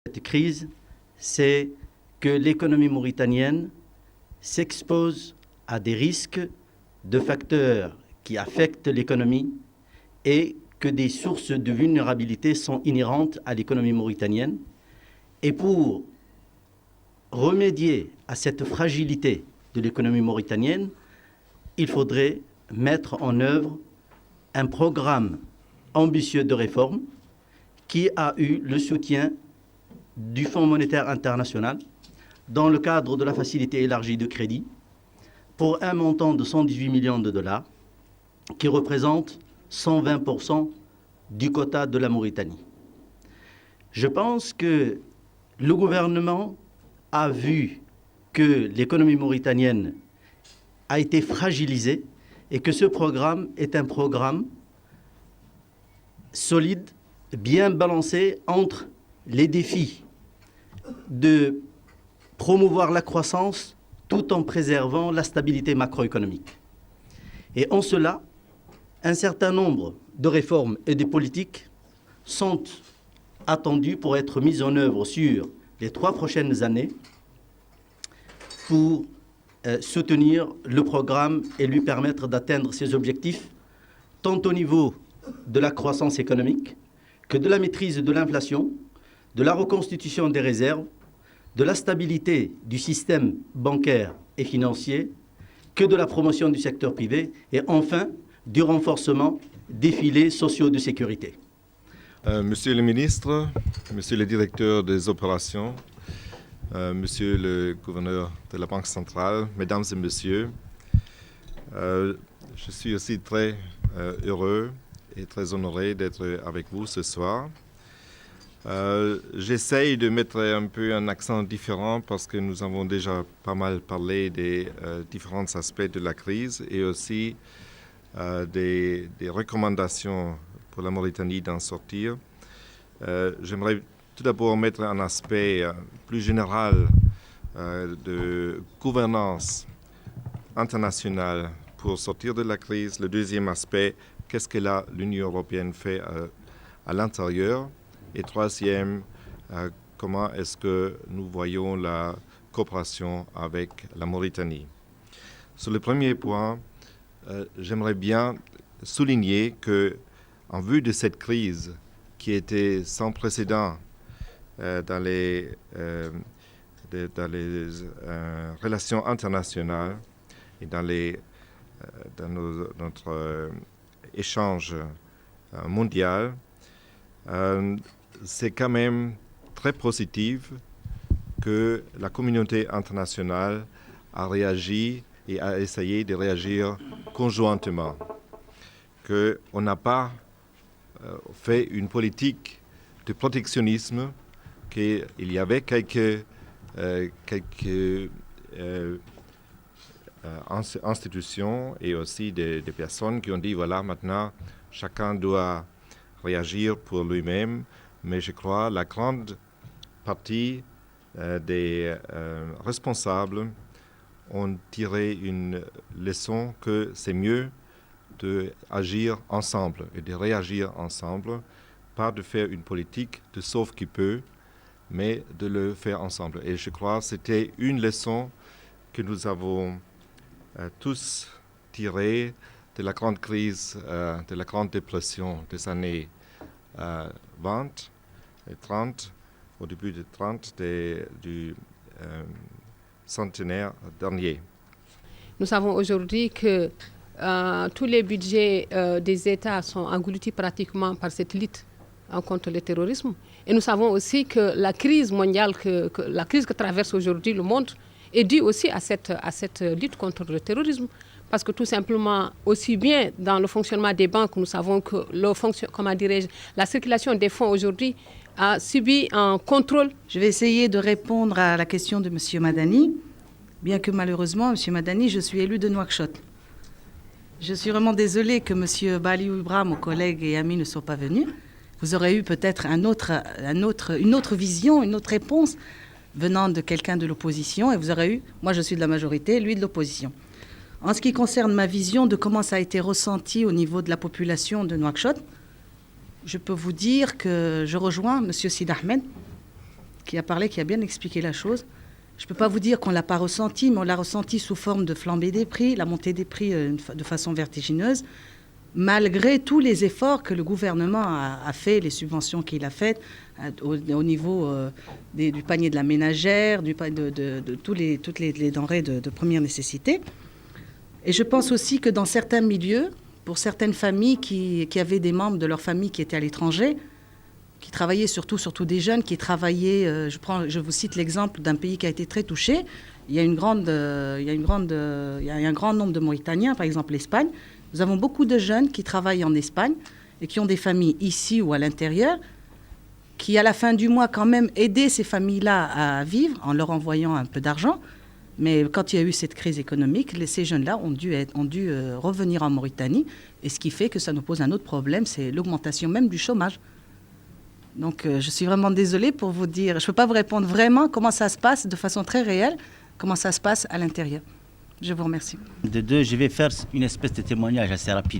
Cette crise, c'est que l'économie mauritanienne s'expose à des risques de facteurs qui affectent l'économie et que des sources de vulnérabilité sont inhérentes à l'économie mauritanienne. Et pour remédier à cette fragilité de l'économie mauritanienne, il faudrait mettre en œuvre un programme ambitieux de réforme qui a eu le soutien du Fonds monétaire international dans le cadre de la facilité élargie de crédit pour un montant de 118 millions de dollars qui représente 120% du quota de la Mauritanie. Je pense que le gouvernement a vu que l'économie mauritanienne a été fragilisée et que ce programme est un programme solide, bien balancé entre les défis de promouvoir la croissance tout en préservant la stabilité macroéconomique. Et en cela, un certain nombre de réformes et de politiques sont attendues pour être mises en œuvre sur les 3 prochaines années pour soutenir le programme et lui permettre d'atteindre ses objectifs, tant au niveau de la croissance économique que de la maîtrise de l'inflation, de la reconstitution des réserves, de la stabilité du système bancaire et financier, que de la promotion du secteur privé et enfin du renforcement des filets sociaux de sécurité. Monsieur le ministre, monsieur le directeur des opérations, monsieur le gouverneur de la Banque centrale, mesdames et messieurs, je suis aussi très heureux et très honoré d'être avec vous ce soir. J'essaye de mettre un peu un accent différent parce que nous avons déjà pas mal parlé des différents aspects de la crise et aussi des recommandations pour la Mauritanie d'en sortir. J'aimerais tout d'abord mettre un aspect plus général de gouvernance internationale pour sortir de la crise. Le deuxième aspect, qu'est-ce que l'Union européenne fait à l'intérieur? Et troisième, comment est-ce que nous voyons la coopération avec la Mauritanie? Sur le premier point, j'aimerais bien souligner que, en vue de cette crise qui était sans précédent dans les relations internationales et dans notre échange mondial, c'est quand même très positif que la communauté internationale a réagi et a essayé de réagir conjointement, qu'on n'a pas fait une politique de protectionnisme, qu'il y avait quelques institutions et aussi des personnes qui ont dit voilà, maintenant chacun doit réagir pour lui-même, mais je crois la grande partie des responsables ont tiré une leçon que c'est mieux d'agir ensemble et de réagir ensemble, pas de faire une politique de sauve qui peut, mais de le faire ensemble. Et je crois que c'était une leçon que nous avons tous tirée de la grande crise, de la grande dépression des années 20 et 30, au début des 30 du centenaire dernier. Nous savons aujourd'hui que tous les budgets des États sont engloutis pratiquement par cette lutte contre le terrorisme. Et nous savons aussi que la crise mondiale, la crise que traverse aujourd'hui le monde est due aussi à cette lutte contre le terrorisme. Parce que tout simplement, aussi bien dans le fonctionnement des banques, nous savons que la circulation des fonds aujourd'hui a subi un contrôle. Je vais essayer de répondre à la question de M. Madani, bien que malheureusement, M. Madani, je suis élu de Nouakchott. Je suis vraiment désolée que M. Baliou Ibra, mon collègue et ami, ne soit pas venu. Vous aurez eu peut-être une autre vision, une autre réponse venant de quelqu'un de l'opposition. Et vous aurez eu, moi je suis de la majorité, lui de l'opposition. En ce qui concerne ma vision de comment ça a été ressenti au niveau de la population de Nouakchott, je peux vous dire que je rejoins M. Sid Ahmed qui a parlé, qui a bien expliqué la chose. Je ne peux pas vous dire qu'on ne l'a pas ressenti, mais on l'a ressenti sous forme de flambée des prix, la montée des prix de façon vertigineuse, malgré tous les efforts que le gouvernement a fait, les subventions qu'il a faites au niveau du panier de la ménagère, de toutes les denrées de première nécessité. Et je pense aussi que dans certains milieux, pour certaines familles qui avaient des membres de leur famille qui étaient à l'étranger, qui travaillaient surtout des jeunes, qui travaillaient, je vous cite l'exemple d'un pays qui a été très touché. Il y a un grand nombre de Mauritaniens, par exemple l'Espagne. Nous avons beaucoup de jeunes qui travaillent en Espagne et qui ont des familles ici ou à l'intérieur, qui à la fin du mois quand même aidaient ces familles-là à vivre en leur envoyant un peu d'argent. Mais quand il y a eu cette crise économique, ces jeunes-là ont dû revenir en Mauritanie. Et ce qui fait que ça nous pose un autre problème, c'est l'augmentation même du chômage. Donc je suis vraiment désolée pour vous dire, je ne peux pas vous répondre vraiment comment ça se passe de façon très réelle, comment ça se passe à l'intérieur. Je vous remercie. Je vais faire une espèce de témoignage assez rapide.